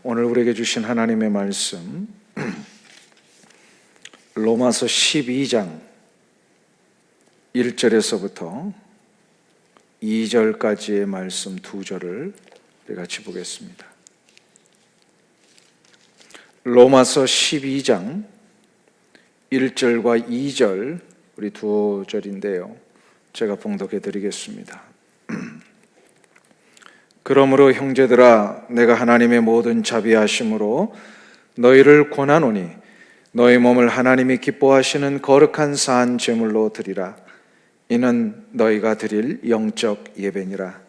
오늘 우리에게 주신 하나님의 말씀 로마서 12장 1절에서부터 2절까지의 말씀 두 절을 우리 같이 보겠습니다. 로마서 12장 1절과 2절 우리 두 절인데요, 제가 봉독해 드리겠습니다. 그러므로 형제들아, 내가 하나님의 모든 자비하심으로 너희를 권하노니 너희 몸을 하나님이 기뻐하시는 거룩한 산 제물로 드리라. 이는 너희가 드릴 영적 예배니라.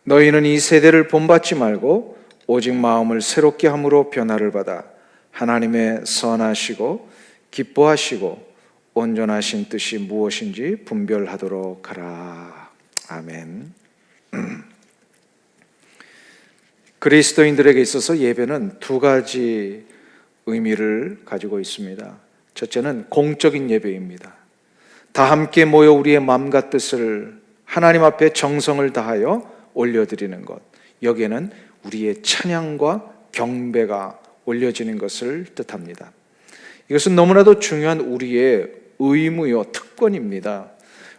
너희는 이 세대를 본받지 말고 오직 마음을 새롭게 함으로 변화를 받아 하나님의 선하시고 기뻐하시고 온전하신 뜻이 무엇인지 분별하도록 하라. 아멘. 그리스도인들에게 있어서 예배는 두 가지 의미를 가지고 있습니다. 첫째는 공적인 예배입니다. 다 함께 모여 우리의 마음과 뜻을 하나님 앞에 정성을 다하여 올려드리는 것, 여기에는 우리의 찬양과 경배가 올려지는 것을 뜻합니다. 이것은 너무나도 중요한 우리의 의무요, 특권입니다.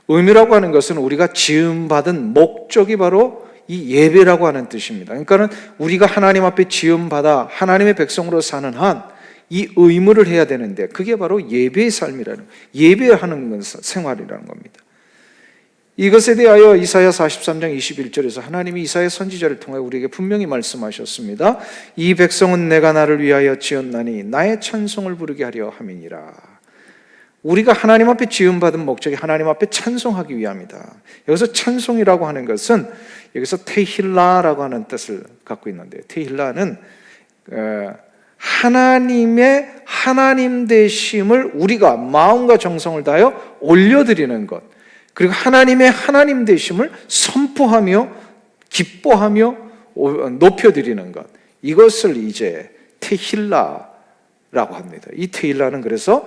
의무라고 하는 것은 우리가 지음받은 목적이 바로 이 예배라고 하는 뜻입니다. 그러니까 우리가 하나님 앞에 지음받아 하나님의 백성으로 사는 한 이 의무를 해야 되는데, 그게 바로 예배의 삶이라는, 예배하는 생활이라는 겁니다. 이것에 대하여 이사야 43장 21절에서 하나님이 이사야 선지자를 통해 우리에게 분명히 말씀하셨습니다. 이 백성은 내가 나를 위하여 지었나니 나의 찬송을 부르게 하려 함이니라. 우리가 하나님 앞에 지음받은 목적이 하나님 앞에 찬송하기 위함이다. 여기서 찬송이라고 하는 것은 여기서 테힐라라고 하는 뜻을 갖고 있는데요, 테힐라는 하나님의 하나님 되심을 우리가 마음과 정성을 다하여 올려드리는 것, 그리고 하나님의 하나님 되심을 선포하며 기뻐하며 높여드리는 것, 이것을 이제 테힐라라고 합니다. 이 테힐라는 그래서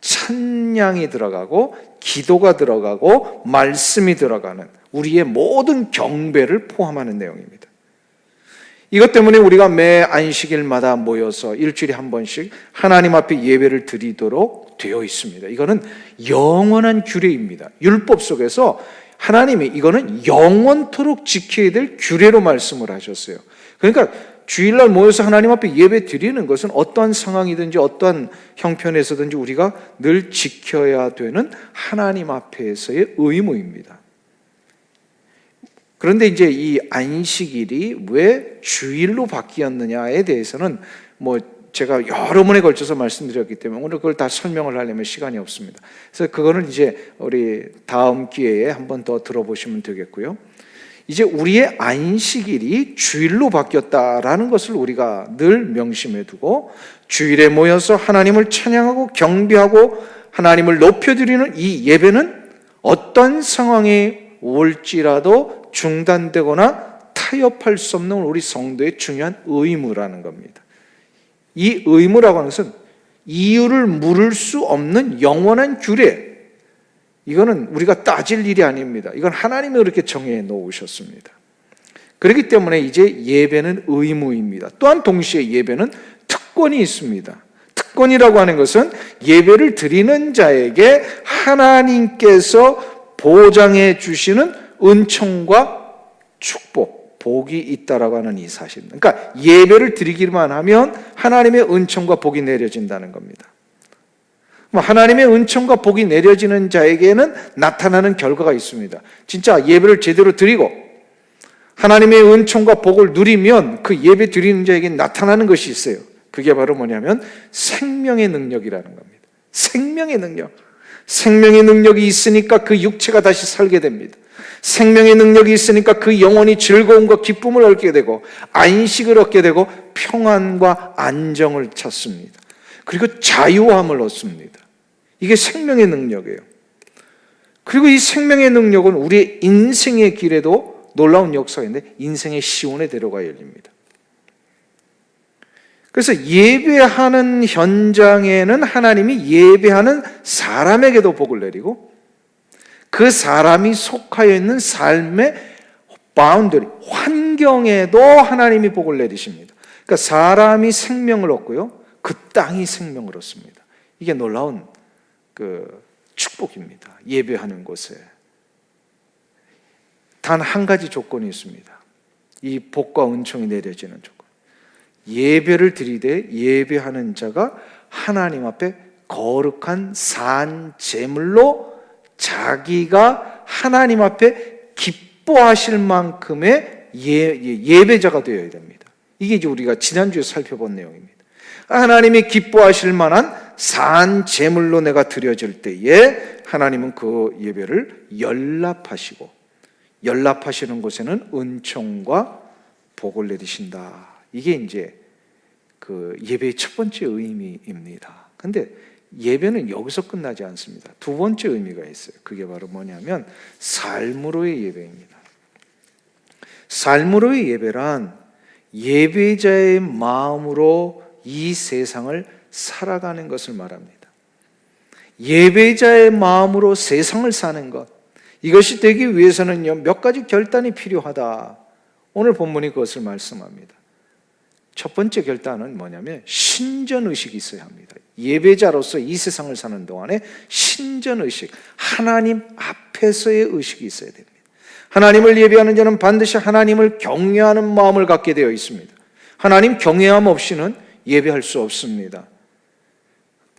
찬양이 들어가고 기도가 들어가고 말씀이 들어가는 우리의 모든 경배를 포함하는 내용입니다. 이것 때문에 우리가 매 안식일마다 모여서 일주일에 한 번씩 하나님 앞에 예배를 드리도록 되어 있습니다. 이거는 영원한 규례입니다. 율법 속에서 하나님이 이거는 영원토록 지켜야 될 규례로 말씀을 하셨어요. 그러니까 주일날 모여서 하나님 앞에 예배 드리는 것은 어떠한 상황이든지 어떠한 형편에서든지 우리가 늘 지켜야 되는 하나님 앞에서의 의무입니다. 그런데 이제 이 안식일이 왜 주일로 바뀌었느냐에 대해서는 제가 여러 번에 걸쳐서 말씀드렸기 때문에 오늘 그걸 다 설명을 하려면 시간이 없습니다. 그래서 그거는 이제 우리 다음 기회에 한 번 더 들어보시면 되겠고요. 이제 우리의 안식일이 주일로 바뀌었다라는 것을 우리가 늘 명심해 두고 주일에 모여서 하나님을 찬양하고 경배하고 하나님을 높여드리는 이 예배는 어떤 상황이 올지라도 중단되거나 타협할 수 없는 우리 성도의 중요한 의무라는 겁니다. 이 의무라고 하는 것은 이유를 물을 수 없는 영원한 규례, 이거는 우리가 따질 일이 아닙니다. 이건 하나님이 그렇게 정해 놓으셨습니다. 그렇기 때문에 이제 예배는 의무입니다. 또한 동시에 예배는 특권이 있습니다. 특권이라고 하는 것은 예배를 드리는 자에게 하나님께서 보장해 주시는 은총과 축복, 복이 있다라고 하는 이 사실입니다. 그러니까 예배를 드리기만 하면 하나님의 은총과 복이 내려진다는 겁니다. 하나님의 은총과 복이 내려지는 자에게는 나타나는 결과가 있습니다. 진짜 예배를 제대로 드리고 하나님의 은총과 복을 누리면 그 예배 드리는 자에게 나타나는 것이 있어요. 그게 바로 뭐냐면 생명의 능력이라는 겁니다. 생명의 능력. 생명의 능력이 있으니까 그 육체가 다시 살게 됩니다. 생명의 능력이 있으니까 그 영혼이 즐거움과 기쁨을 얻게 되고 안식을 얻게 되고 평안과 안정을 찾습니다. 그리고 자유함을 얻습니다. 이게 생명의 능력이에요. 그리고 이 생명의 능력은 우리의 인생의 길에도 놀라운 역사가 있는데 인생의 시온의 대로가 열립니다. 그래서 예배하는 현장에는 하나님이 예배하는 사람에게도 복을 내리고 그 사람이 속하여 있는 삶의 바운더리, 환경에도 하나님이 복을 내리십니다. 그러니까 사람이 생명을 얻고요, 그 땅이 생명을 얻습니다. 이게 놀라운 그 축복입니다. 예배하는 곳에 단 한 가지 조건이 있습니다. 이 복과 은총이 내려지는 조건. 예배를 드리되 예배하는 자가 하나님 앞에 거룩한 산 제물로 자기가 하나님 앞에 기뻐하실 만큼의 예배자가 되어야 됩니다. 이게 이제 우리가 지난주에 살펴본 내용입니다. 하나님이 기뻐하실 만한 산 제물로 내가 드려질 때에 하나님은 그 예배를 연락하시고, 연락하시는 곳에는 은총과 복을 내리신다. 이게 이제 그 예배의 첫 번째 의미입니다. 근데 예배는 여기서 끝나지 않습니다. 두 번째 의미가 있어요. 그게 바로 뭐냐면 삶으로의 예배입니다. 삶으로의 예배란 예배자의 마음으로 이 세상을 살아가는 것을 말합니다. 예배자의 마음으로 세상을 사는 것, 이것이 되기 위해서는요, 몇 가지 결단이 필요하다. 오늘 본문이 그것을 말씀합니다. 첫 번째 결단은 뭐냐면 신전의식이 있어야 합니다. 예배자로서 이 세상을 사는 동안에 신전의식, 하나님 앞에서의 의식이 있어야 됩니다. 하나님을 예배하는 자는 반드시 하나님을 경외하는 마음을 갖게 되어 있습니다. 하나님 경외함 없이는 예배할 수 없습니다.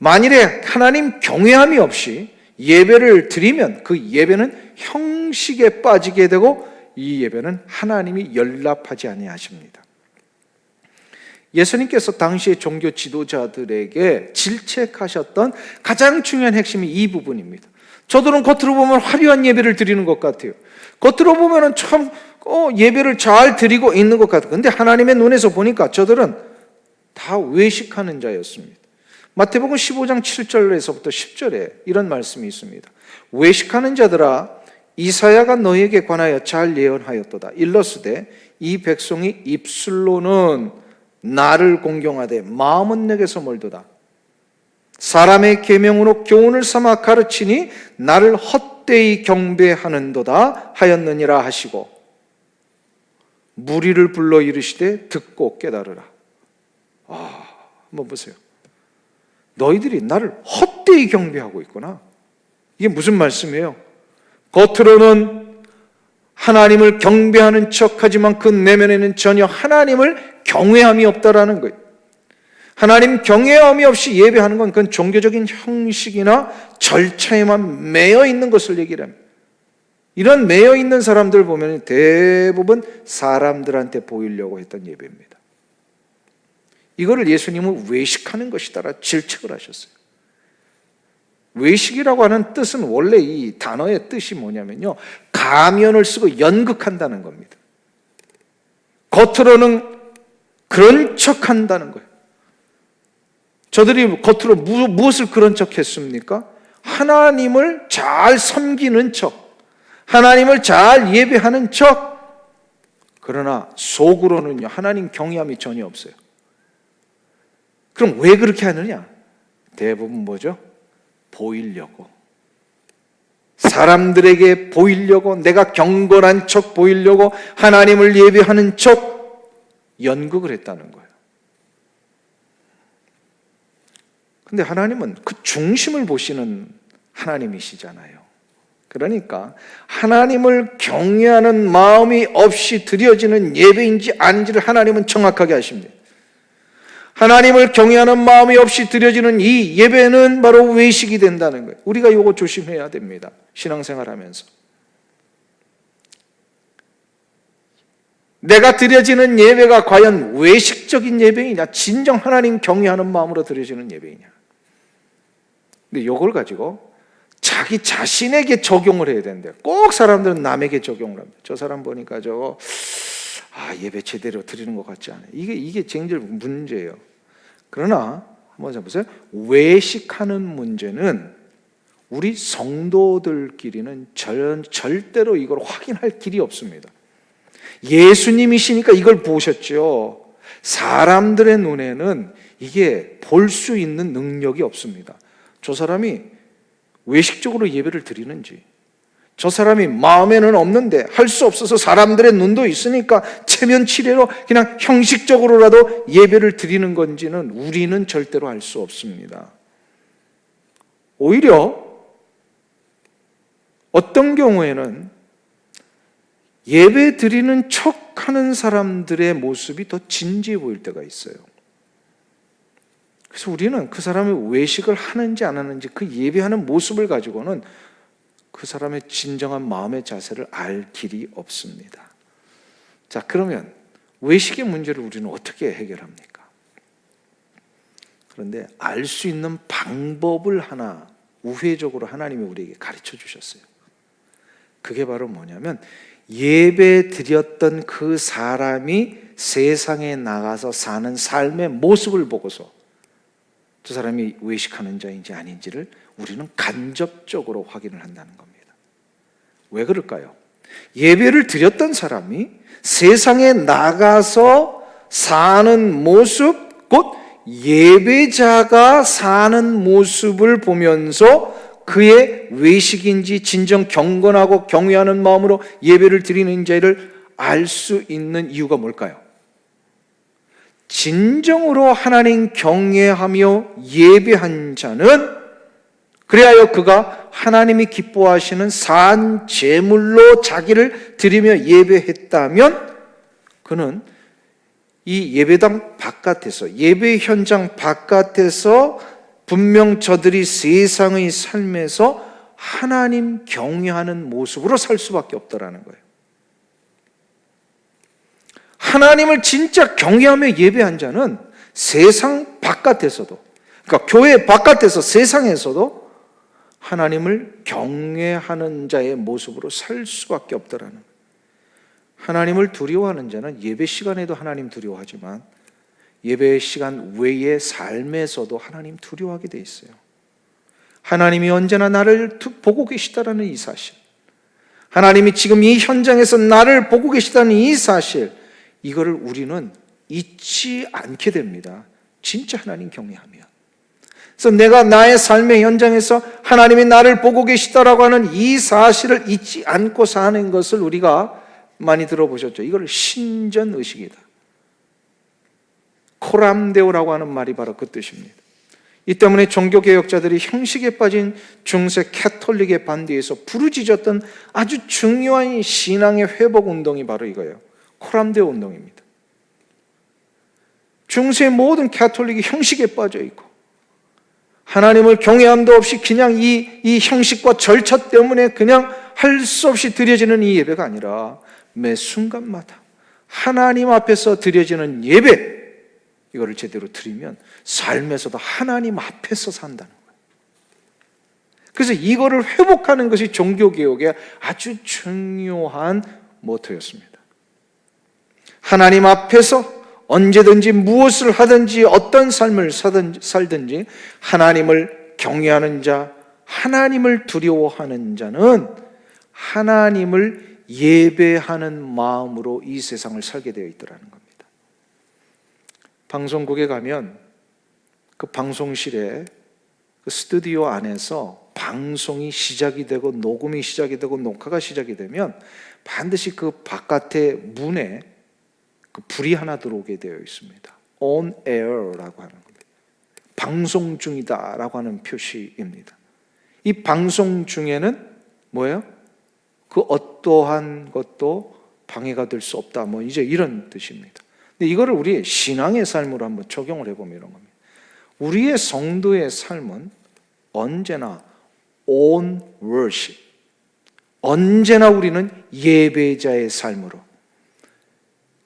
만일에 하나님 경외함이 없이 예배를 드리면 그 예배는 형식에 빠지게 되고 이 예배는 하나님이 연락하지 아니하십니다. 예수님께서 당시의 종교 지도자들에게 질책하셨던 가장 중요한 핵심이 이 부분입니다. 저들은 겉으로 보면 화려한 예배를 드리는 것 같아요. 겉으로 보면 참 예배를 잘 드리고 있는 것 같아요. 그런데 하나님의 눈에서 보니까 저들은 다 외식하는 자였습니다. 마태복음 15장 7절에서부터 10절에 이런 말씀이 있습니다. 외식하는 자들아, 이사야가 너에게 관하여 잘 예언하였도다. 일러스되 이 백성이 입술로는 나를 공경하되 마음은 내게서 멀도다. 사람의 계명으로 교훈을 삼아 가르치니 나를 헛되이 경배하는도다 하였느니라 하시고, 무리를 불러 이르시되 듣고 깨달으라. 한번 보세요. 너희들이 나를 헛되이 경배하고 있구나. 이게 무슨 말씀이에요? 겉으로는 하나님을 경배하는 척하지만 그 내면에는 전혀 하나님을 경외함이 없다라는 거예요. 하나님 경외함이 없이 예배하는 건 그건 종교적인 형식이나 절차에만 매여 있는 것을 얘기를 합니다. 이런 매여 있는 사람들 보면 대부분 사람들한테 보이려고 했던 예배입니다. 이거를 예수님은 외식하는 것이다라 질책을 하셨어요. 외식이라고 하는 뜻은 원래 이 단어의 뜻이 뭐냐면요, 가면을 쓰고 연극한다는 겁니다. 겉으로는 그런 척 한다는 거예요. 저들이 겉으로 무엇을 그런 척 했습니까? 하나님을 잘 섬기는 척, 하나님을 잘 예배하는 척. 그러나 속으로는요, 하나님 경외함이 전혀 없어요. 그럼 왜 그렇게 하느냐? 대부분 뭐죠? 보이려고. 사람들에게 보이려고, 내가 경건한 척 보이려고 하나님을 예배하는 척 연극을 했다는 거예요. 근데 하나님은 그 중심을 보시는 하나님이시잖아요. 그러니까 하나님을 경외하는 마음이 없이 드려지는 예배인지 아닌지를 하나님은 정확하게 아십니다. 하나님을 경외하는 마음이 없이 드려지는 이 예배는 바로 외식이 된다는 거예요. 우리가 이거 조심해야 됩니다. 신앙생활 하면서. 내가 드려지는 예배가 과연 외식적인 예배이냐, 진정 하나님 경외하는 마음으로 드려지는 예배이냐. 근데 이걸 가지고 자기 자신에게 적용을 해야 된대요. 꼭 사람들은 남에게 적용을 합니다. 저 사람 보니까 저거 예배 제대로 드리는 것 같지 않아요. 이게 제일 문제예요. 그러나 한번 해보세요. 외식하는 문제는 우리 성도들끼리는 절대로 이걸 확인할 길이 없습니다. 예수님이시니까 이걸 보셨죠. 사람들의 눈에는 이게 볼 수 있는 능력이 없습니다. 저 사람이 외식적으로 예배를 드리는지, 저 사람이 마음에는 없는데 할 수 없어서 사람들의 눈도 있으니까 체면 치레로 그냥 형식적으로라도 예배를 드리는 건지는 우리는 절대로 알 수 없습니다. 오히려 어떤 경우에는 예배 드리는 척 하는 사람들의 모습이 더 진지해 보일 때가 있어요. 그래서 우리는 그 사람이 외식을 하는지 안 하는지 그 예배하는 모습을 가지고는 그 사람의 진정한 마음의 자세를 알 길이 없습니다. 자, 그러면 외식의 문제를 우리는 어떻게 해결합니까? 그런데 알 수 있는 방법을 하나 우회적으로 하나님이 우리에게 가르쳐 주셨어요. 그게 바로 뭐냐면 예배 드렸던 그 사람이 세상에 나가서 사는 삶의 모습을 보고서 저 사람이 외식하는 자인지 아닌지를 우리는 간접적으로 확인을 한다는 겁니다. 왜 그럴까요? 예배를 드렸던 사람이 세상에 나가서 사는 모습, 곧 예배자가 사는 모습을 보면서 그의 외식인지 진정 경건하고 경외하는 마음으로 예배를 드리는 자를 알 수 있는 이유가 뭘까요? 진정으로 하나님 경외하며 예배한 자는 그리하여 그가 하나님이 기뻐하시는 산 제물로 자기를 드리며 예배했다면 그는 이 예배당 바깥에서, 예배 현장 바깥에서 분명 저들이 세상의 삶에서 하나님 경외하는 모습으로 살 수밖에 없다라는 거예요. 하나님을 진짜 경외하며 예배한 자는 세상 바깥에서도, 그러니까 교회 바깥에서 세상에서도 하나님을 경외하는 자의 모습으로 살 수밖에 없다라는 거예요. 하나님을 두려워하는 자는 예배 시간에도 하나님 두려워하지만 예배 시간 외의 삶에서도 하나님 두려워하게 돼 있어요. 하나님이 언제나 나를 보고 계시다라는 이 사실, 하나님이 지금 이 현장에서 나를 보고 계시다는 이 사실, 이거를 우리는 잊지 않게 됩니다. 진짜 하나님 경외하면. 그래서 내가 나의 삶의 현장에서 하나님이 나를 보고 계시다라고 하는 이 사실을 잊지 않고 사는 것을 우리가 많이 들어보셨죠. 이걸 신전의식이다. 코람데오라고 하는 말이 바로 그 뜻입니다. 이 때문에 종교개혁자들이 형식에 빠진 중세 캐톨릭의 반대에서 부르짖었던 아주 중요한 신앙의 회복 운동이 바로 이거예요. 코람데오 운동입니다. 중세의 모든 캐톨릭이 형식에 빠져 있고 하나님을 경외함도 없이 그냥 이 형식과 절차 때문에 그냥 할 수 없이 드려지는 이 예배가 아니라 매 순간마다 하나님 앞에서 드려지는 예배, 이거를 제대로 드리면 삶에서도 하나님 앞에서 산다는 거예요. 그래서 이거를 회복하는 것이 종교개혁의 아주 중요한 모토였습니다. 하나님 앞에서 언제든지 무엇을 하든지 어떤 삶을 살든지 하나님을 경외하는 자, 하나님을 두려워하는 자는 하나님을 예배하는 마음으로 이 세상을 살게 되어 있더라는 겁니다. 방송국에 가면 그 방송실에 그 스튜디오 안에서 방송이 시작이 되고 녹음이 시작이 되고 녹화가 시작이 되면 반드시 그 바깥의 문에 그 불이 하나 들어오게 되어 있습니다. On air라고 하는 겁니다. 방송 중이다라고 하는 표시입니다. 이 방송 중에는 뭐예요? 그 어떠한 것도 방해가 될 수 없다. 뭐 이제 이런 뜻입니다. 근데 이거를 우리의 신앙의 삶으로 한번 적용을 해보면 이런 겁니다. 우리의 성도의 삶은 언제나 on worship, 언제나 우리는 예배자의 삶으로,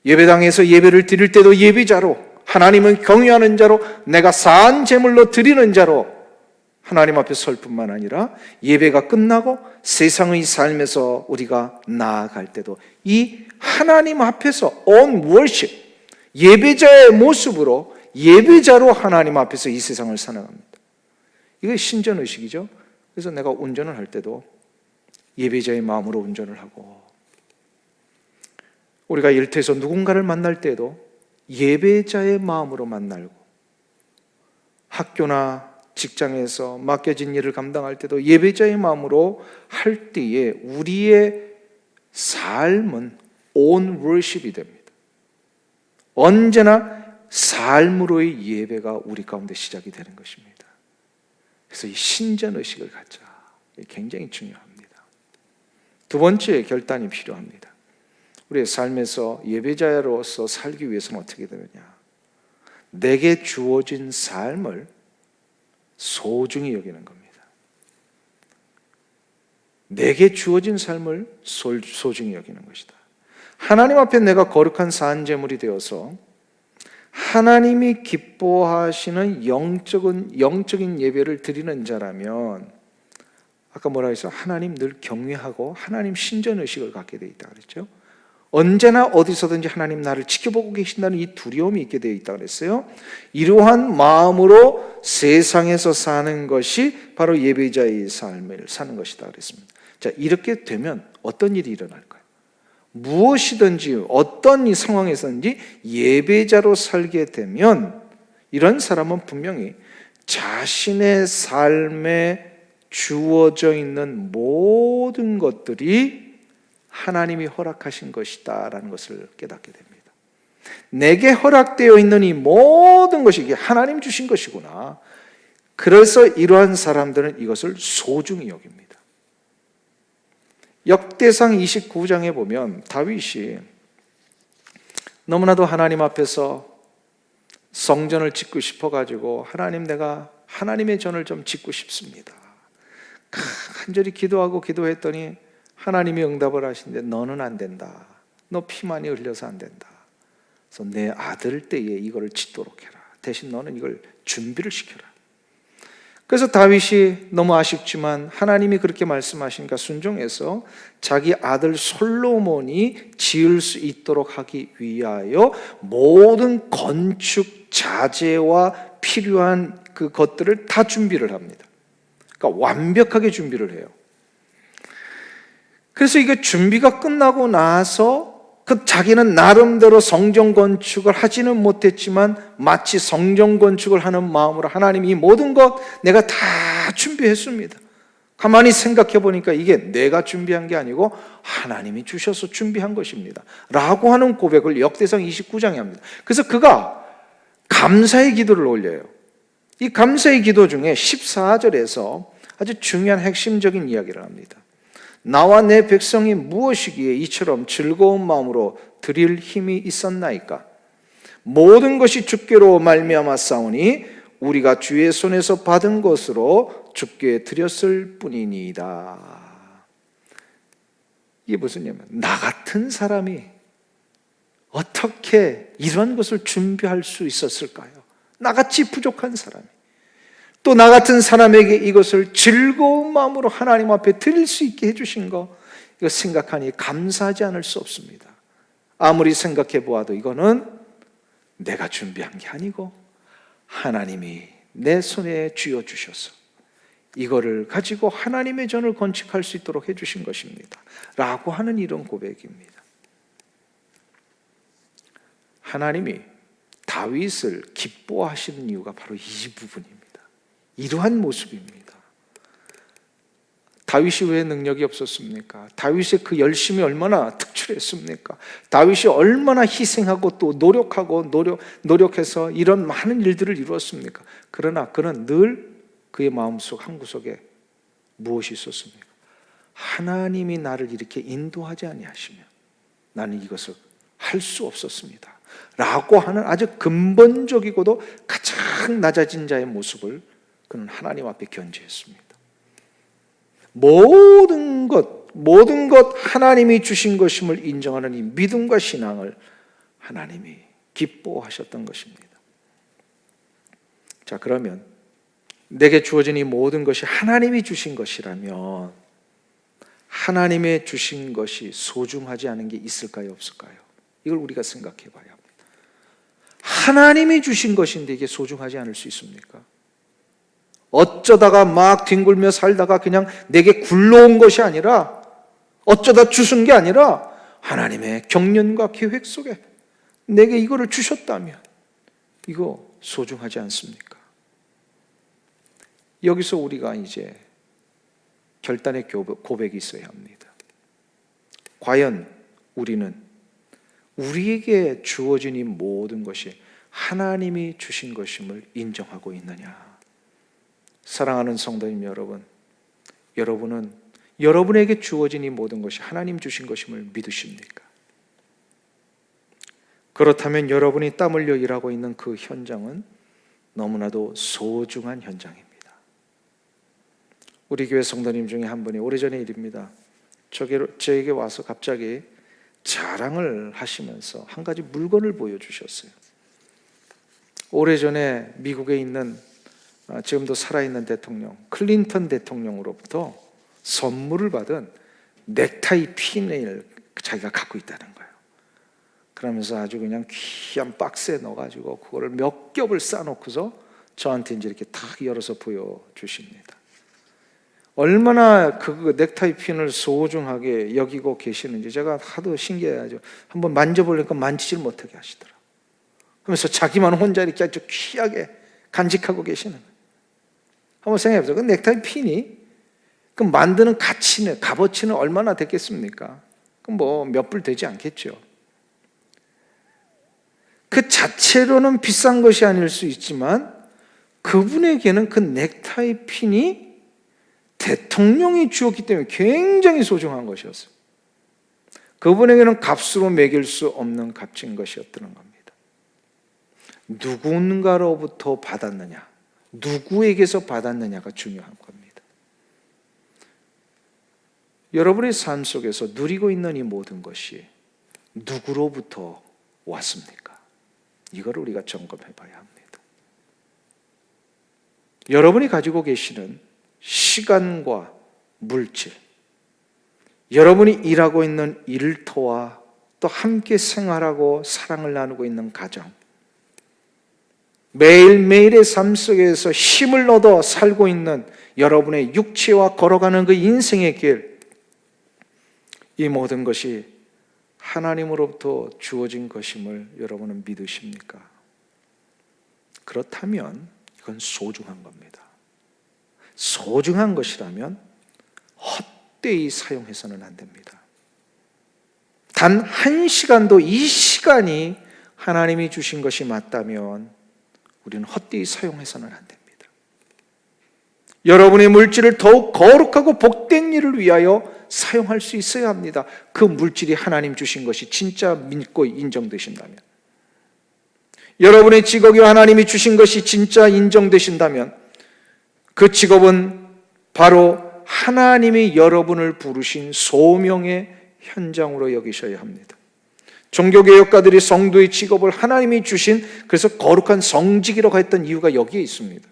예배당에서 예배를 드릴 때도 예배자로, 하나님을 경외하는 자로, 내가 산 제물로 드리는 자로 하나님 앞에 설 뿐만 아니라 예배가 끝나고 세상의 삶에서 우리가 나아갈 때도 이 하나님 앞에서 on worship, 예배자의 모습으로 예배자로 하나님 앞에서 이 세상을 살아갑니다. 이게 신전의식이죠. 그래서 내가 운전을 할 때도 예배자의 마음으로 운전을 하고, 우리가 일터에서 누군가를 만날 때도 예배자의 마음으로 만나고, 학교나 직장에서 맡겨진 일을 감당할 때도 예배자의 마음으로 할 때에 우리의 삶은 on worship이 됩니다. 언제나 삶으로의 예배가 우리 가운데 시작이 되는 것입니다. 그래서 이 신전의식을 갖자. 굉장히 중요합니다. 두 번째 결단이 필요합니다. 우리의 삶에서 예배자로서 살기 위해서는 어떻게 되느냐? 내게 주어진 삶을 소중히 여기는 겁니다. 내게 주어진 삶을 소중히 여기는 것이다. 하나님 앞에 내가 거룩한 산제물이 되어서 하나님이 기뻐하시는 영적인 예배를 드리는 자라면, 아까 뭐라 했어? 하나님 늘 경외하고 하나님 신전의식을 갖게 되어 있다 그랬죠. 언제나 어디서든지 하나님 나를 지켜보고 계신다는 이 두려움이 있게 되어 있다 그랬어요. 이러한 마음으로 세상에서 사는 것이 바로 예배자의 삶을 사는 것이다 그랬습니다. 자, 이렇게 되면 어떤 일이 일어날까요? 무엇이든지 어떤 이 상황에서든지 예배자로 살게 되면 이런 사람은 분명히 자신의 삶에 주어져 있는 모든 것들이 하나님이 허락하신 것이다 라는 것을 깨닫게 됩니다. 내게 허락되어 있는 이 모든 것이 이게 하나님 주신 것이구나. 그래서 이러한 사람들은 이것을 소중히 여깁니다. 역대상 29장에 보면 다윗이 너무나도 하나님 앞에서 성전을 짓고 싶어가지고 하나님, 내가 하나님의 전을 좀 짓고 싶습니다. 간절히 기도하고 기도했더니 하나님이 응답을 하시는데 너는 안 된다. 너 피 많이 흘려서 안 된다. 그래서 내 아들 때에 이거를 짓도록 해라. 대신 너는 이걸 준비를 시켜라. 그래서 다윗이 너무 아쉽지만 하나님이 그렇게 말씀하시니까 순종해서 자기 아들 솔로몬이 지을 수 있도록 하기 위하여 모든 건축 자재와 필요한 그 것들을 다 준비를 합니다. 그러니까 완벽하게 준비를 해요. 그래서 이게 준비가 끝나고 나서 그 자기는 나름대로 성전 건축을 하지는 못했지만 마치 성전 건축을 하는 마음으로 하나님이 이 모든 것 내가 다 준비했습니다. 가만히 생각해 보니까 이게 내가 준비한 게 아니고 하나님이 주셔서 준비한 것입니다 라고 하는 고백을 역대상 29장에 합니다. 그래서 그가 감사의 기도를 올려요. 이 감사의 기도 중에 14절에서 아주 중요한 핵심적인 이야기를 합니다. 나와 내 백성이 무엇이기에 이처럼 즐거운 마음으로 드릴 힘이 있었나이까? 모든 것이 주께로 말미암아 싸우니 우리가 주의 손에서 받은 것으로 주께 드렸을 뿐이니이다. 이게 무슨 얘기냐면, 나 같은 사람이 어떻게 이런 것을 준비할 수 있었을까요? 나같이 부족한 사람이 또 나 같은 사람에게 이것을 즐거운 마음으로 하나님 앞에 드릴 수 있게 해주신 거, 이거 생각하니 감사하지 않을 수 없습니다. 아무리 생각해 보아도 이거는 내가 준비한 게 아니고 하나님이 내 손에 쥐어 주셔서 이거를 가지고 하나님의 전을 건축할 수 있도록 해주신 것입니다 라고 하는 이런 고백입니다. 하나님이 다윗을 기뻐하시는 이유가 바로 이 부분입니다. 이러한 모습입니다. 다윗이 왜 능력이 없었습니까? 다윗의 그 열심이 얼마나 특출했습니까? 다윗이 얼마나 희생하고 또 노력해서 이런 많은 일들을 이루었습니까? 그러나 그는 늘 그의 마음속 한구석에 무엇이 있었습니까? 하나님이 나를 이렇게 인도하지 아니하시면 나는 이것을 할 수 없었습니다 라고 하는 아주 근본적이고도 가장 낮아진 자의 모습을 그는 하나님 앞에 견지했습니다. 모든 것 하나님이 주신 것임을 인정하는 이 믿음과 신앙을 하나님이 기뻐하셨던 것입니다. 자, 그러면 내게 주어진 이 모든 것이 하나님이 주신 것이라면 하나님의 주신 것이 소중하지 않은 게 있을까요, 없을까요? 이걸 우리가 생각해 봐야 합니다. 하나님이 주신 것인데 이게 소중하지 않을 수 있습니까? 어쩌다가 막 뒹굴며 살다가 그냥 내게 굴러온 것이 아니라, 어쩌다 주신 게 아니라 하나님의 경륜과 계획 속에 내게 이거를 주셨다면 이거 소중하지 않습니까? 여기서 우리가 이제 결단의 고백이 있어야 합니다. 과연 우리는 우리에게 주어진 이 모든 것이 하나님이 주신 것임을 인정하고 있느냐? 사랑하는 성도님 여러분, 여러분은 여러분에게 주어진 이 모든 것이 하나님 주신 것임을 믿으십니까? 그렇다면 여러분이 땀 흘려 일하고 있는 그 현장은 너무나도 소중한 현장입니다. 우리 교회 성도님 중에 한 분이 오래전의 일입니다. 저에게 와서 갑자기 자랑을 하시면서 한 가지 물건을 보여주셨어요. 오래전에 미국에 있는 지금도 살아있는 대통령 클린턴 대통령으로부터 선물을 받은 넥타이 핀을 자기가 갖고 있다는 거예요. 그러면서 아주 그냥 귀한 박스에 넣어가지고 그거를 몇 겹을 싸놓고서 저한테 이제 이렇게 탁 열어서 보여주십니다. 얼마나 그 넥타이 핀을 소중하게 여기고 계시는지 제가 하도 신기해가지고 한번 만져보려니까 만지질 못하게 하시더라고요. 그러면서 자기만 혼자 이렇게 아주 귀하게 간직하고 계시는 거예요. 한번 생각해보세요. 그 넥타이 핀이 그 만드는 가치는, 값어치는 얼마나 됐겠습니까? 그럼 뭐 몇 불 되지 않겠죠. 그 자체로는 비싼 것이 아닐 수 있지만 그분에게는 그 넥타이 핀이 대통령이 주었기 때문에 굉장히 소중한 것이었어요. 그분에게는 값으로 매길 수 없는 값진 것이었다는 겁니다. 누군가로부터 받았느냐, 누구에게서 받았느냐가 중요한 겁니다. 여러분의 삶 속에서 누리고 있는 이 모든 것이 누구로부터 왔습니까? 이걸 우리가 점검해 봐야 합니다. 여러분이 가지고 계시는 시간과 물질, 여러분이 일하고 있는 일터와 또 함께 생활하고 사랑을 나누고 있는 가정, 매일매일의 삶 속에서 힘을 얻어 살고 있는 여러분의 육체와 걸어가는 그 인생의 길, 이 모든 것이 하나님으로부터 주어진 것임을 여러분은 믿으십니까? 그렇다면 이건 소중한 겁니다. 소중한 것이라면 헛되이 사용해서는 안 됩니다. 단 한 시간도 이 시간이 하나님이 주신 것이 맞다면 우리는 헛되이 사용해서는 안 됩니다. 여러분의 물질을 더욱 거룩하고 복된 일을 위하여 사용할 수 있어야 합니다. 그 물질이 하나님 주신 것이 진짜 믿고 인정되신다면, 여러분의 직업이 하나님이 주신 것이 진짜 인정되신다면 그 직업은 바로 하나님이 여러분을 부르신 소명의 현장으로 여기셔야 합니다. 종교개혁가들이 성도의 직업을 하나님이 주신, 그래서 거룩한 성직이라고 했던 이유가 여기에 있습니다.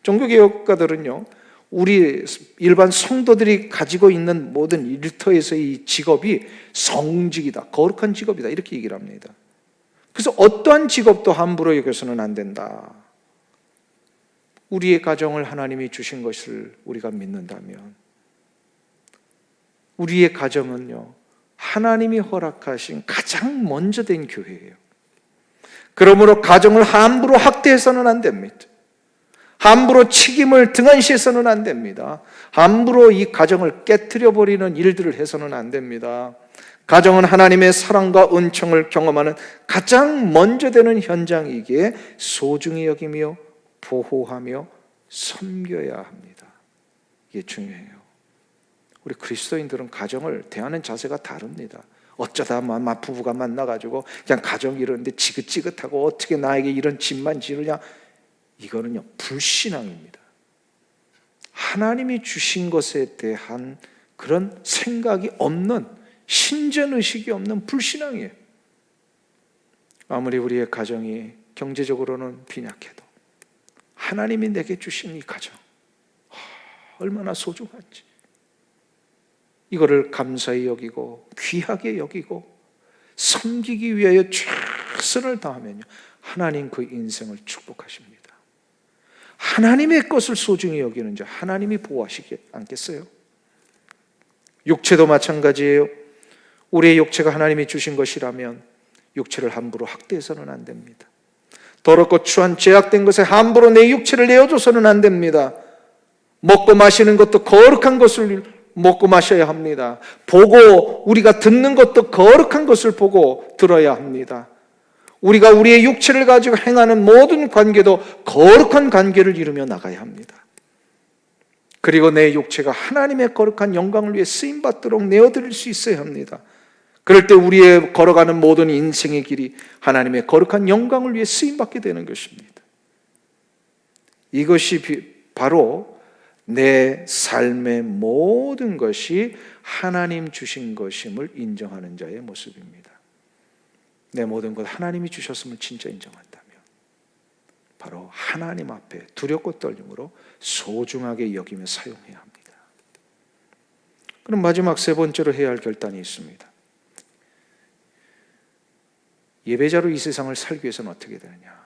종교개혁가들은요, 우리 일반 성도들이 가지고 있는 모든 일터에서의 직업이 성직이다, 거룩한 직업이다, 이렇게 얘기를 합니다. 그래서 어떠한 직업도 함부로 여겨서는 안 된다. 우리의 가정을 하나님이 주신 것을 우리가 믿는다면 우리의 가정은요, 하나님이 허락하신 가장 먼저 된 교회예요. 그러므로 가정을 함부로 학대해서는 안 됩니다. 함부로 책임을 등한시해서는 안 됩니다. 함부로 이 가정을 깨트려버리는 일들을 해서는 안 됩니다. 가정은 하나님의 사랑과 은총을 경험하는 가장 먼저 되는 현장이기에 소중히 여기며 보호하며 섬겨야 합니다. 이게 중요해요. 우리 그리스도인들은 가정을 대하는 자세가 다릅니다. 어쩌다 부부가 만나가지고 그냥 가정 이러는데 지긋지긋하고 어떻게 나에게 이런 짐만 지르냐, 이거는요 불신앙입니다. 하나님이 주신 것에 대한 그런 생각이 없는, 신전의식이 없는 불신앙이에요. 아무리 우리의 가정이 경제적으로는 빈약해도 하나님이 내게 주신 이 가정 얼마나 소중한지, 이거를 감사히 여기고 귀하게 여기고 섬기기 위하여 최선을 다하면요, 하나님 그 인생을 축복하십니다. 하나님의 것을 소중히 여기는 자 하나님이 보호하시지 않겠어요? 육체도 마찬가지예요. 우리의 육체가 하나님이 주신 것이라면 육체를 함부로 학대해서는 안 됩니다. 더럽고 추한 죄악된 것에 함부로 내 육체를 내어줘서는 안 됩니다. 먹고 마시는 것도 거룩한 것을 먹고 마셔야 합니다. 보고 우리가 듣는 것도 거룩한 것을 보고 들어야 합니다. 우리가 우리의 육체를 가지고 행하는 모든 관계도 거룩한 관계를 이루며 나가야 합니다. 그리고 내 육체가 하나님의 거룩한 영광을 위해 쓰임받도록 내어드릴 수 있어야 합니다. 그럴 때 우리의 걸어가는 모든 인생의 길이 하나님의 거룩한 영광을 위해 쓰임받게 되는 것입니다. 이것이 바로 내 삶의 모든 것이 하나님 주신 것임을 인정하는 자의 모습입니다. 내 모든 것 하나님이 주셨음을 진짜 인정한다면 바로 하나님 앞에 두렵고 떨림으로 소중하게 여기며 사용해야 합니다. 그럼 마지막 세 번째로 해야 할 결단이 있습니다. 예배자로 이 세상을 살기 위해서는 어떻게 되느냐?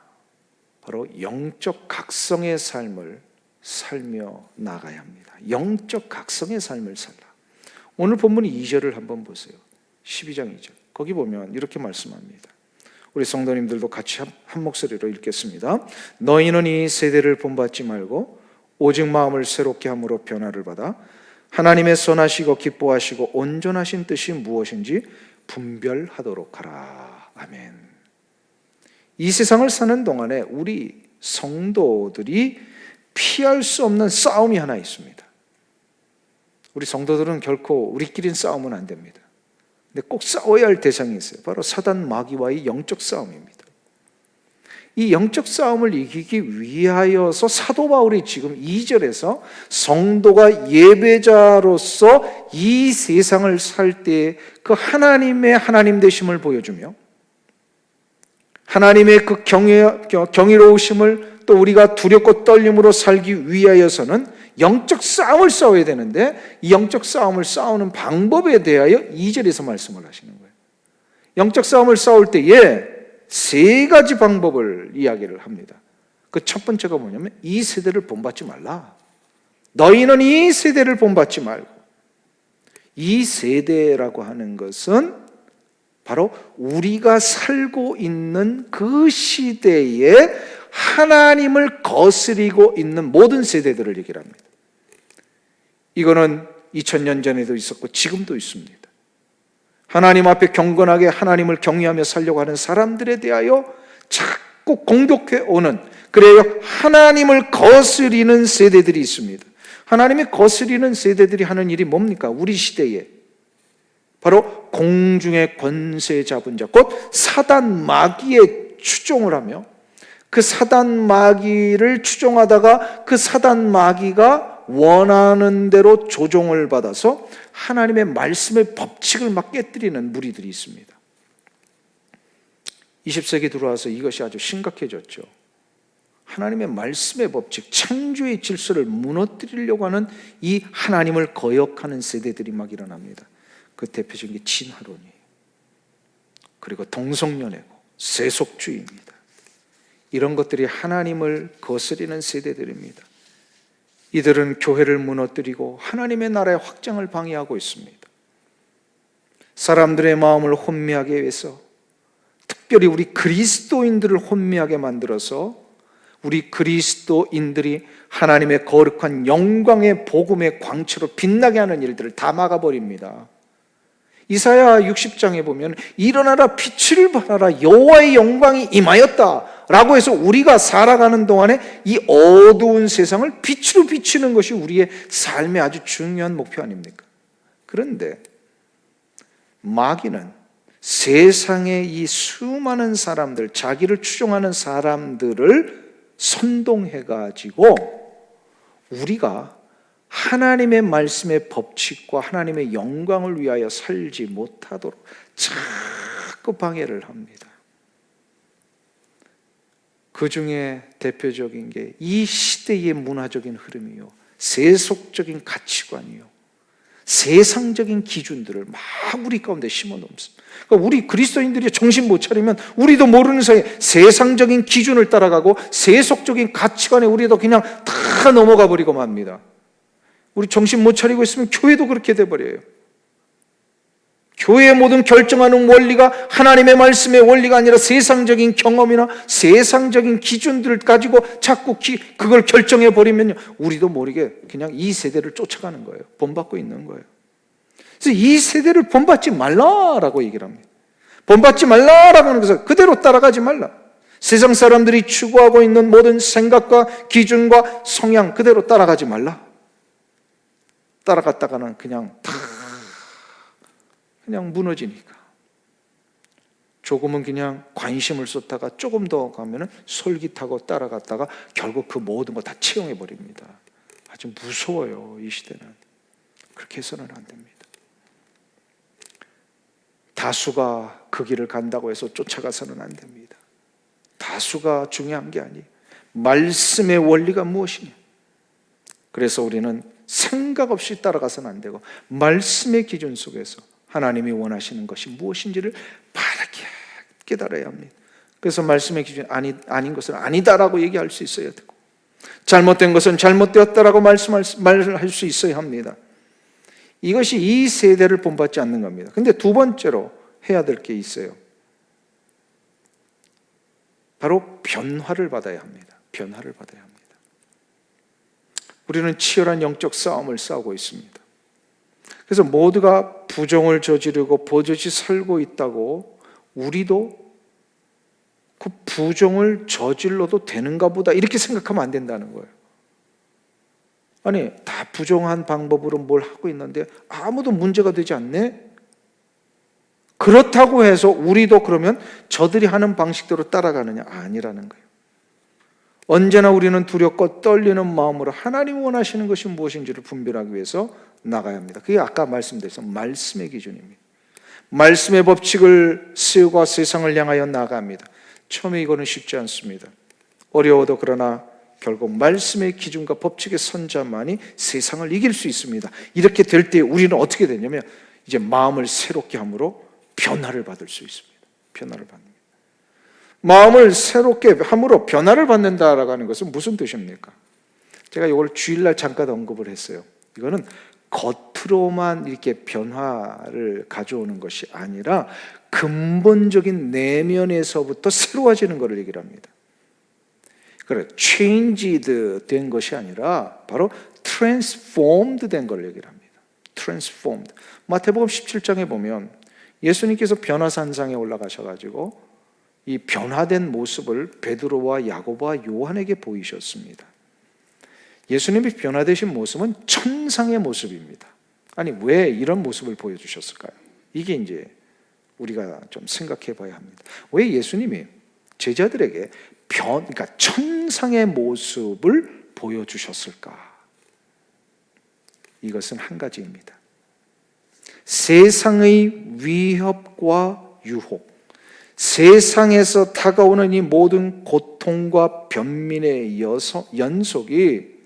바로 영적 각성의 삶을 살며 나가야 합니다. 영적 각성의 삶을 살라. 오늘 본문 2절을 한번 보세요. 12장 2절. 거기 보면 이렇게 말씀합니다. 우리 성도님들도 같이 한 목소리로 읽겠습니다. 너희는 이 세대를 본받지 말고 오직 마음을 새롭게 함으로 변화를 받아 하나님의 선하시고 기뻐하시고 온전하신 뜻이 무엇인지 분별하도록 하라. 아멘. 이 세상을 사는 동안에 우리 성도들이 피할 수 없는 싸움이 하나 있습니다. 우리 성도들은 결코 우리끼리는 싸우면 안 됩니다. 근데 꼭 싸워야 할 대상이 있어요. 바로 사단 마귀와의 영적 싸움입니다. 이 영적 싸움을 이기기 위하여서 사도 바울이 지금 2절에서 성도가 예배자로서 이 세상을 살 때 그 하나님의 하나님 되심을 보여주며 하나님의 그 경이로우심을 또 우리가 두렵고 떨림으로 살기 위하여서는 영적 싸움을 싸워야 되는데 이 영적 싸움을 싸우는 방법에 대하여 2절에서 말씀을 하시는 거예요. 영적 싸움을 싸울 때에 세 가지 방법을 이야기를 합니다. 그 첫 번째가 뭐냐면 이 세대를 본받지 말라. 너희는 이 세대를 본받지 말고. 이 세대라고 하는 것은 바로 우리가 살고 있는 그 시대에 하나님을 거스리고 있는 모든 세대들을 얘기를 합니다. 이거는 2000년 전에도 있었고 지금도 있습니다. 하나님 앞에 경건하게 하나님을 경외하며 살려고 하는 사람들에 대하여 자꾸 공격해 오는, 그래요, 하나님을 거스리는 세대들이 있습니다. 하나님의 거스리는 세대들이 하는 일이 뭡니까? 우리 시대에 바로 공중의 권세 잡은 자, 곧 사단 마귀의 추종을 하며 그 사단 마귀를 추종하다가 그 사단 마귀가 원하는 대로 조종을 받아서 하나님의 말씀의 법칙을 막 깨뜨리는 무리들이 있습니다. 20세기 들어와서 이것이 아주 심각해졌죠. 하나님의 말씀의 법칙, 창조의 질서를 무너뜨리려고 하는 이 하나님을 거역하는 세대들이 막 일어납니다. 그 대표적인 게 진화론이에요. 그리고 동성연애고 세속주의입니다. 이런 것들이 하나님을 거스리는 세대들입니다. 이들은 교회를 무너뜨리고 하나님의 나라의 확장을 방해하고 있습니다. 사람들의 마음을 혼미하게 해서 특별히 우리 그리스도인들을 혼미하게 만들어서 우리 그리스도인들이 하나님의 거룩한 영광의 복음의 광채로 빛나게 하는 일들을 다 막아버립니다. 이사야 60장에 보면 일어나라 빛을 발하라 여호와의 영광이 임하였다 라고 해서 우리가 살아가는 동안에 이 어두운 세상을 빛으로 비추는 것이 우리의 삶의 아주 중요한 목표 아닙니까? 그런데 마귀는 세상의 이 수많은 사람들, 자기를 추종하는 사람들을 선동해가지고 우리가 하나님의 말씀의 법칙과 하나님의 영광을 위하여 살지 못하도록 자꾸 방해를 합니다. 그 중에 대표적인 게 이 시대의 문화적인 흐름이요, 세속적인 가치관이요, 세상적인 기준들을 막 우리 가운데 심어놓습니다. 그러니까 우리 그리스도인들이 정신 못 차리면 우리도 모르는 사이에 세상적인 기준을 따라가고 세속적인 가치관에 우리도 그냥 다 넘어가 버리고 맙니다. 우리 정신 못 차리고 있으면 교회도 그렇게 돼버려요. 교회의 모든 결정하는 원리가 하나님의 말씀의 원리가 아니라 세상적인 경험이나 세상적인 기준들을 가지고 자꾸 그걸 결정해 버리면요, 우리도 모르게 그냥 이 세대를 쫓아가는 거예요. 본받고 있는 거예요. 그래서 이 세대를 본받지 말라라고 얘기를 합니다. 본받지 말라라고 하는 것은 그대로 따라가지 말라. 세상 사람들이 추구하고 있는 모든 생각과 기준과 성향 그대로 따라가지 말라. 따라갔다가는 그냥 무너지니까. 조금은 그냥 관심을 쏟다가 조금 더 가면은 솔깃하고 따라갔다가 결국 그 모든 거 다 채용해 버립니다. 아주 무서워요, 이 시대는. 그렇게 해서는 안 됩니다. 다수가 그 길을 간다고 해서 쫓아가서는 안 됩니다. 다수가 중요한 게 아니에요. 말씀의 원리가 무엇이냐. 그래서 우리는 생각 없이 따라가서는 안 되고 말씀의 기준 속에서 하나님이 원하시는 것이 무엇인지를 바르게 깨달아야 합니다. 그래서 말씀의 기준이 아닌 것은 아니다라고 얘기할 수 있어야 되고, 잘못된 것은 잘못되었다라고 말할 수 있어야 합니다. 이것이 이 세대를 본받지 않는 겁니다. 근데 두 번째로 해야 될 게 있어요. 바로 변화를 받아야 합니다. 변화를 받아야 합니다. 우리는 치열한 영적 싸움을 싸우고 있습니다. 그래서 모두가 부정을 저지르고 버젓이 살고 있다고 우리도 그 부정을 저질러도 되는가 보다 이렇게 생각하면 안 된다는 거예요. 아니, 다 부정한 방법으로 뭘 하고 있는데 아무도 문제가 되지 않네? 그렇다고 해서 우리도 그러면 저들이 하는 방식대로 따라가느냐? 아니라는 거예요. 언제나 우리는 두렵고 떨리는 마음으로 하나님 원하시는 것이 무엇인지를 분별하기 위해서 나가야 합니다. 그게 아까 말씀드렸죠. 말씀의 기준입니다. 말씀의 법칙을 세우고 세상을 향하여 나갑니다. 처음에 이거는 쉽지 않습니다. 어려워도 그러나 결국 말씀의 기준과 법칙의 선자만이 세상을 이길 수 있습니다. 이렇게 될 때 우리는 어떻게 되냐면 이제 마음을 새롭게 함으로 변화를 받을 수 있습니다. 변화를 받는. 마음을 새롭게 함으로 변화를 받는다라고 하는 것은 무슨 뜻입니까? 제가 이걸 주일날 잠깐 언급을 했어요. 이거는 겉으로만 이렇게 변화를 가져오는 것이 아니라 근본적인 내면에서부터 새로워지는 것을 얘기를 합니다. 그래, changed 된 것이 아니라 바로 transformed 된 걸 얘기를 합니다. transformed. 마태복음 17장에 보면 예수님께서 변화산상에 올라가셔가지고 이 변화된 모습을 베드로와 야고보와 요한에게 보이셨습니다. 예수님이 변화되신 모습은 천상의 모습입니다. 아니, 왜 이런 모습을 보여주셨을까요? 이게 이제 우리가 좀 생각해 봐야 합니다. 왜 예수님이 제자들에게 그러니까 천상의 모습을 보여주셨을까? 이것은 한 가지입니다. 세상의 위협과 유혹, 세상에서 다가오는 이 모든 고통과 변민의 연속이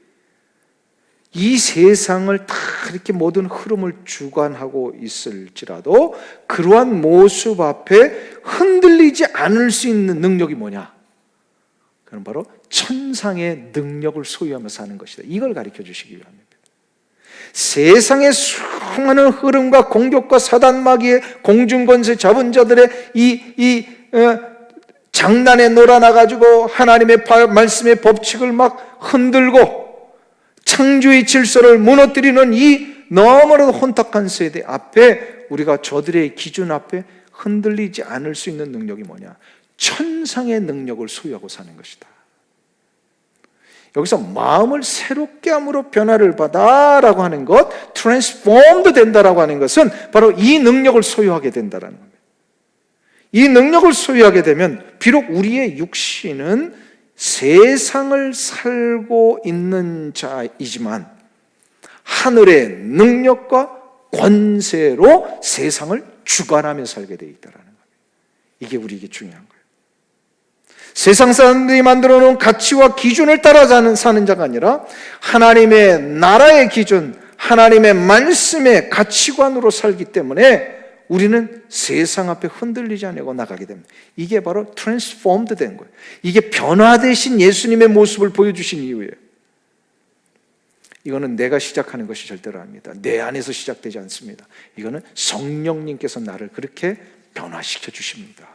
이 세상을 다 이렇게 모든 흐름을 주관하고 있을지라도 그러한 모습 앞에 흔들리지 않을 수 있는 능력이 뭐냐? 그건 바로 천상의 능력을 소유하며 사는 것이다. 이걸 가르쳐 주시기 위함입니다. 세상의 수많은 흐름과 공격과 사단 마귀의 공중권세 잡은 자들의 이 장난에 놀아나가지고 하나님의 말씀의 법칙을 막 흔들고 창조의 질서를 무너뜨리는 이 너무나도 혼탁한 세대 앞에 우리가 저들의 기준 앞에 흔들리지 않을 수 있는 능력이 뭐냐? 천상의 능력을 소유하고 사는 것이다. 여기서 마음을 새롭게 함으로 변화를 받아라고 하는 것, transformed 된다라고 하는 것은 바로 이 능력을 소유하게 된다라는 겁니다. 이 능력을 소유하게 되면 비록 우리의 육신은 세상을 살고 있는 자이지만 하늘의 능력과 권세로 세상을 주관하며 살게 되어 있다는 겁니다. 이게 우리에게 중요한 거예요. 세상 사람들이 만들어 놓은 가치와 기준을 따라 사는 자가 아니라 하나님의 나라의 기준, 하나님의 말씀의 가치관으로 살기 때문에 우리는 세상 앞에 흔들리지 않고 나가게 됩니다. 이게 바로 transformed 된 거예요. 이게 변화되신 예수님의 모습을 보여주신 이유예요. 이거는 내가 시작하는 것이 절대로 아닙니다. 내 안에서 시작되지 않습니다. 이거는 성령님께서 나를 그렇게 변화시켜 주십니다.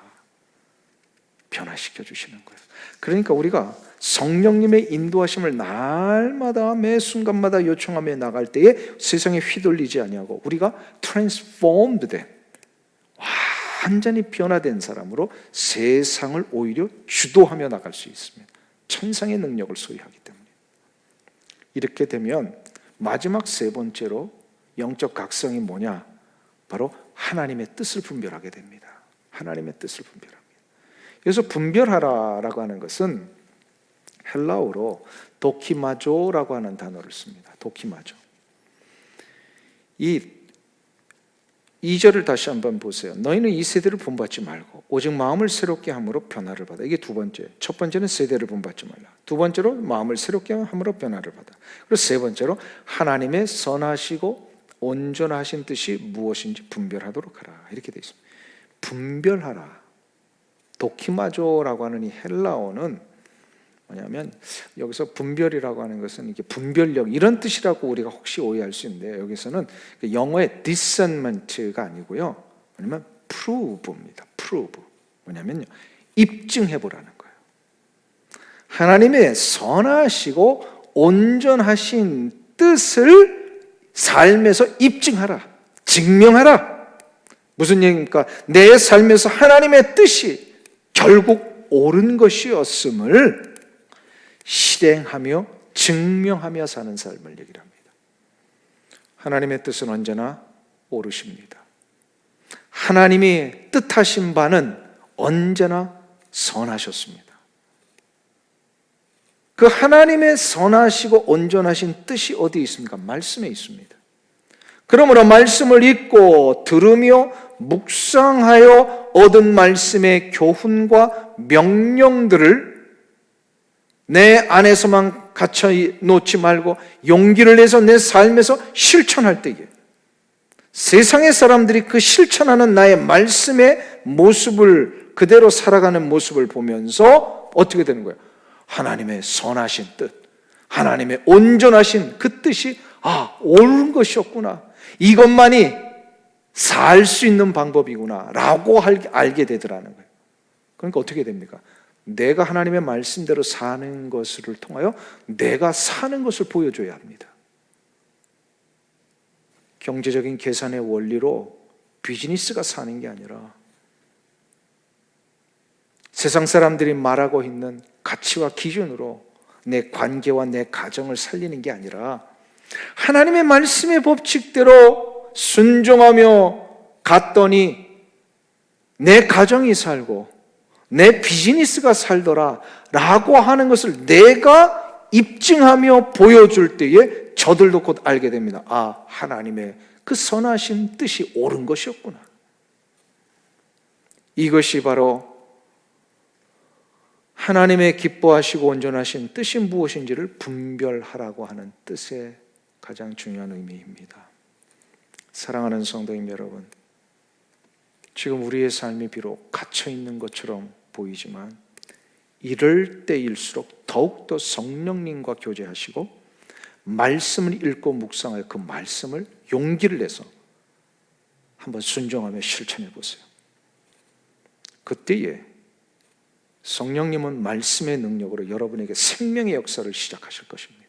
변화시켜 주시는 거예요. 그러니까 우리가 성령님의 인도하심을 날마다 매 순간마다 요청하며 나갈 때에 세상에 휘둘리지 아니하고 우리가 transformed 된, 완전히 변화된 사람으로 세상을 오히려 주도하며 나갈 수 있습니다. 천상의 능력을 소유하기 때문에. 이렇게 되면 마지막 세 번째로 영적 각성이 뭐냐? 바로 하나님의 뜻을 분별하게 됩니다. 하나님의 뜻을 분별합니다. 그래서 분별하라라고 하는 것은 헬라어로 도키마조라고 하는 단어를 씁니다. 도키마조. 이 2절을 다시 한번 보세요. 너희는 이 세대를 본받지 말고 오직 마음을 새롭게 함으로 변화를 받아. 이게 두 번째. 첫 번째는 세대를 본받지 말라. 두 번째로 마음을 새롭게 함으로 변화를 받아. 그리고 세 번째로 하나님의 선하시고 온전하신 뜻이 무엇인지 분별하도록 하라. 이렇게 되어 있습니다. 분별하라. 도키마조라고 하는 이 헬라어는 뭐냐면 여기서 분별이라고 하는 것은 이게 분별력 이런 뜻이라고 우리가 혹시 오해할 수 있는데 여기서는 영어의 discernment가 아니고요. 뭐냐면 prove입니다. prove. 뭐냐면요. 입증해 보라는 거예요. 하나님의 선하시고 온전하신 뜻을 삶에서 입증하라. 증명하라. 무슨 얘기입니까? 내 삶에서 하나님의 뜻이 결국 옳은 것이었음을 실행하며 증명하며 사는 삶을 얘기를 합니다. 하나님의 뜻은 언제나 옳으십니다. 하나님이 뜻하신 바는 언제나 선하셨습니다. 그 하나님의 선하시고 온전하신 뜻이 어디에 있습니까? 말씀에 있습니다. 그러므로 말씀을 읽고 들으며 묵상하여 얻은 말씀의 교훈과 명령들을 내 안에서만 갇혀 놓지 말고 용기를 내서 내 삶에서 실천할 때에 세상의 사람들이 그 실천하는 나의 말씀의 모습을 그대로 살아가는 모습을 보면서 어떻게 되는 거예요? 하나님의 선하신 뜻, 하나님의 온전하신 그 뜻이 옳은 것이었구나. 이것만이 살 수 있는 방법이구나 라고 알게 되더라는 거예요. 그러니까 어떻게 됩니까? 내가 하나님의 말씀대로 사는 것을 통하여 내가 사는 것을 보여줘야 합니다. 경제적인 계산의 원리로 비즈니스가 사는 게 아니라 세상 사람들이 말하고 있는 가치와 기준으로 내 관계와 내 가정을 살리는 게 아니라 하나님의 말씀의 법칙대로 순종하며 갔더니 내 가정이 살고 내 비즈니스가 살더라 라고 하는 것을 내가 입증하며 보여줄 때에 저들도 곧 알게 됩니다. 하나님의 그 선하신 뜻이 옳은 것이었구나. 이것이 바로 하나님의 기뻐하시고 온전하신 뜻이 무엇인지를 분별하라고 하는 뜻의 가장 중요한 의미입니다. 사랑하는 성도님 여러분, 지금 우리의 삶이 비록 갇혀 있는 것처럼 보이지만 이럴 때일수록 더욱더 성령님과 교제하시고 말씀을 읽고 묵상하여 그 말씀을 용기를 내서 한번 순종하며 실천해 보세요. 그때에 성령님은 말씀의 능력으로 여러분에게 생명의 역사를 시작하실 것입니다.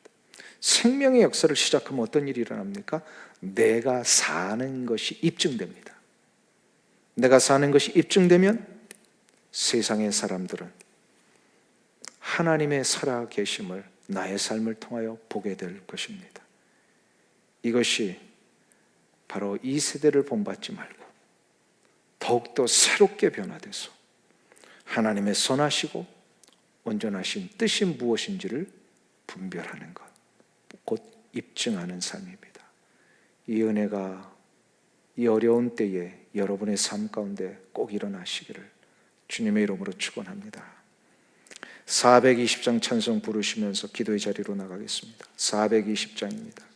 생명의 역사를 시작하면 어떤 일이 일어납니까? 내가 사는 것이 입증됩니다. 내가 사는 것이 입증되면 세상의 사람들은 하나님의 살아계심을 나의 삶을 통하여 보게 될 것입니다. 이것이 바로 이 세대를 본받지 말고 더욱더 새롭게 변화돼서 하나님의 선하시고 온전하신 뜻이 무엇인지를 분별하는 것, 곧 입증하는 삶입니다. 이 은혜가 이 어려운 때에 여러분의 삶 가운데 꼭 일어나시기를 주님의 이름으로 축원합니다. 420장 찬송 부르시면서 기도의 자리로 나가겠습니다. 420장입니다.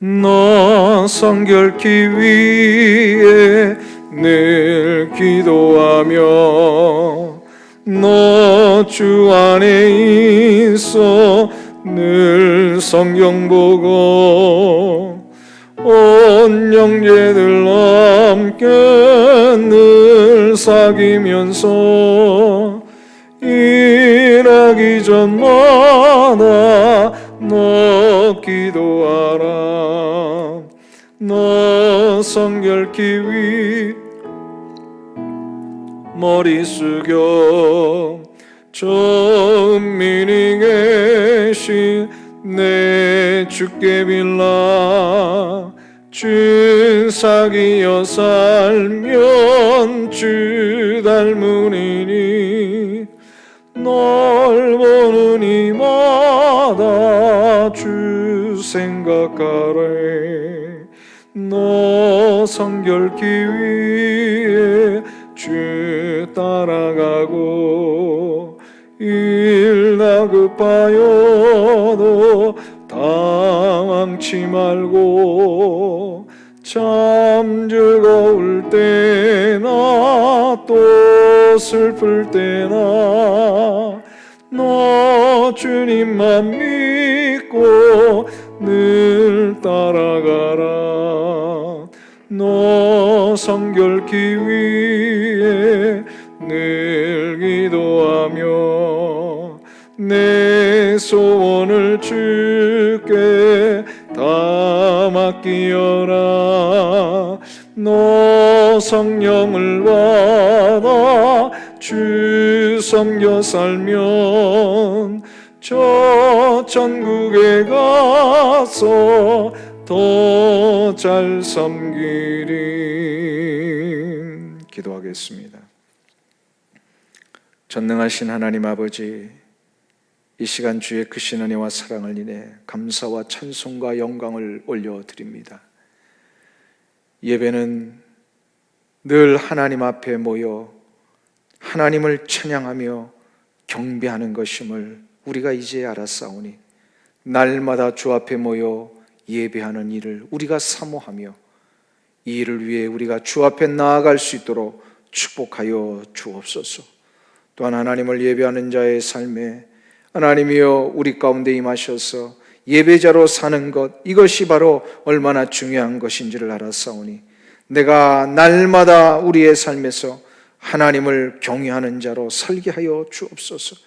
너 성결케 위해 늘 기도하며 너 주 안에 있어 늘 성경 보고 온 형제들 함께 늘 사귀면서 일하기 전마다 너 기도하라. 너 성결케 위 머리 숙여 저 은밀히 계신 내 주께 빌라. 주 사귀어 살면 주 닮으리니 널 보는 이마다 주 생각하래. 너 성결케 위해 주 따라가고 일 다급하여도 당황치 말고 참 즐거울 때나 또 슬플 때나 너 주님만 믿고 늘 따라가라. 너 성결케 위해 늘 기도하며 내 소원을 주께 다 맡기어라. 너 성령을 받아 주 섬겨 살면 저 천국에 가서 더 잘 섬기리. 기도하겠습니다. 전능하신 하나님 아버지, 이 시간 주의 크신 은혜와 사랑을 인해 감사와 찬송과 영광을 올려드립니다. 예배는 늘 하나님 앞에 모여 하나님을 찬양하며 경배하는 것임을 우리가 이제 알았사오니 날마다 주 앞에 모여 예배하는 일을 우리가 사모하며 이 일을 위해 우리가 주 앞에 나아갈 수 있도록 축복하여 주옵소서. 또한 하나님을 예배하는 자의 삶에 하나님이여 우리 가운데 임하셔서 예배자로 사는 것, 이것이 바로 얼마나 중요한 것인지를 알았사오니 내가 날마다 우리의 삶에서 하나님을 경외하는 자로 살게 하여 주옵소서.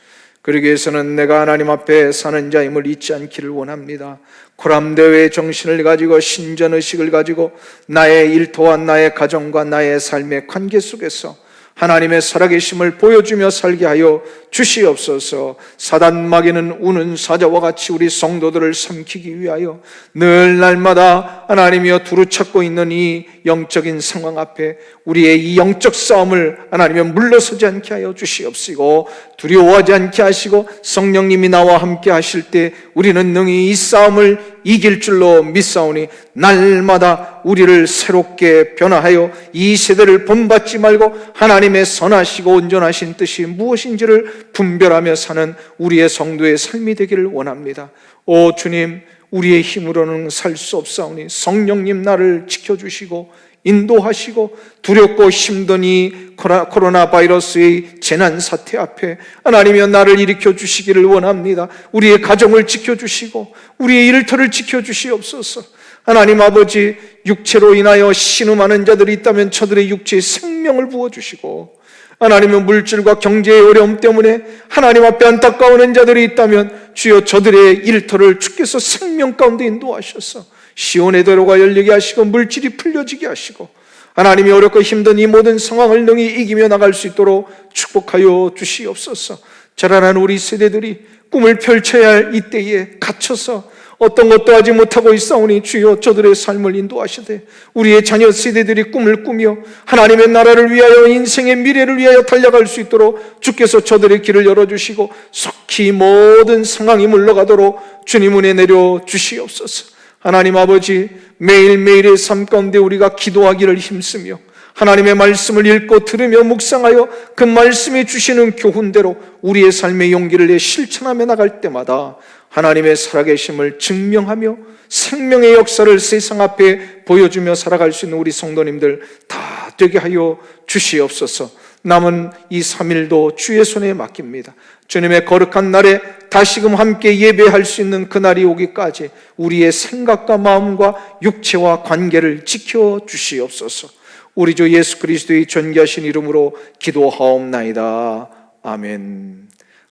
그러기 위해서는 내가 하나님 앞에 사는 자임을 잊지 않기를 원합니다. 코람대회의 정신을 가지고 신전의식을 가지고 나의 일터와 나의 가정과 나의 삶의 관계 속에서 하나님의 살아계심을 보여주며 살게 하여 주시옵소서. 사단 마귀는 우는 사자와 같이 우리 성도들을 삼키기 위하여 늘 날마다 하나님이여 두루찾고 있는 이 영적인 상황 앞에 우리의 이 영적 싸움을 하나님이여 물러서지 않게 하여 주시옵시고 두려워하지 않게 하시고 성령님이 나와 함께 하실 때 우리는 능히 이 싸움을 이길 줄로 믿사오니 날마다 우리를 새롭게 변화하여 이 세대를 본받지 말고 하나님의 선하시고 온전하신 뜻이 무엇인지를 분별하며 사는 우리의 성도의 삶이 되기를 원합니다. 오 주님, 우리의 힘으로는 살 수 없사오니 성령님 나를 지켜주시고 인도하시고 두렵고 힘든 이 코로나 바이러스의 재난 사태 앞에 하나님이여 나를 일으켜 주시기를 원합니다. 우리의 가정을 지켜주시고 우리의 일터를 지켜주시옵소서. 하나님 아버지, 육체로 인하여 신음하는 자들이 있다면 저들의 육체에 생명을 부어주시고 하나님의 물질과 경제의 어려움 때문에 하나님 앞에 안타까워하는 자들이 있다면 주여 저들의 일터를 주께서 생명 가운데 인도하셔서 시온의 도로가 열리게 하시고 물질이 풀려지게 하시고 하나님이 어렵고 힘든 이 모든 상황을 능히 이기며 나갈 수 있도록 축복하여 주시옵소서. 자라난 우리 세대들이 꿈을 펼쳐야 할 이때에 갇혀서 어떤 것도 하지 못하고 있사오니 주여 저들의 삶을 인도하시되 우리의 자녀 세대들이 꿈을 꾸며 하나님의 나라를 위하여 인생의 미래를 위하여 달려갈 수 있도록 주께서 저들의 길을 열어주시고 속히 모든 상황이 물러가도록 주님 은혜 내려 주시옵소서. 하나님 아버지, 매일매일의 삶 가운데 우리가 기도하기를 힘쓰며 하나님의 말씀을 읽고 들으며 묵상하여 그 말씀이 주시는 교훈대로 우리의 삶의 용기를 내 실천하며 나갈 때마다 하나님의 살아계심을 증명하며 생명의 역사를 세상 앞에 보여주며 살아갈 수 있는 우리 성도님들 다 되게 하여 주시옵소서. 남은 이 3일도 주의 손에 맡깁니다. 주님의 거룩한 날에 다시금 함께 예배할 수 있는 그날이 오기까지 우리의 생각과 마음과 육체와 관계를 지켜 주시옵소서. 우리 주 예수 그리스도의 존귀하신 이름으로 기도하옵나이다. 아멘.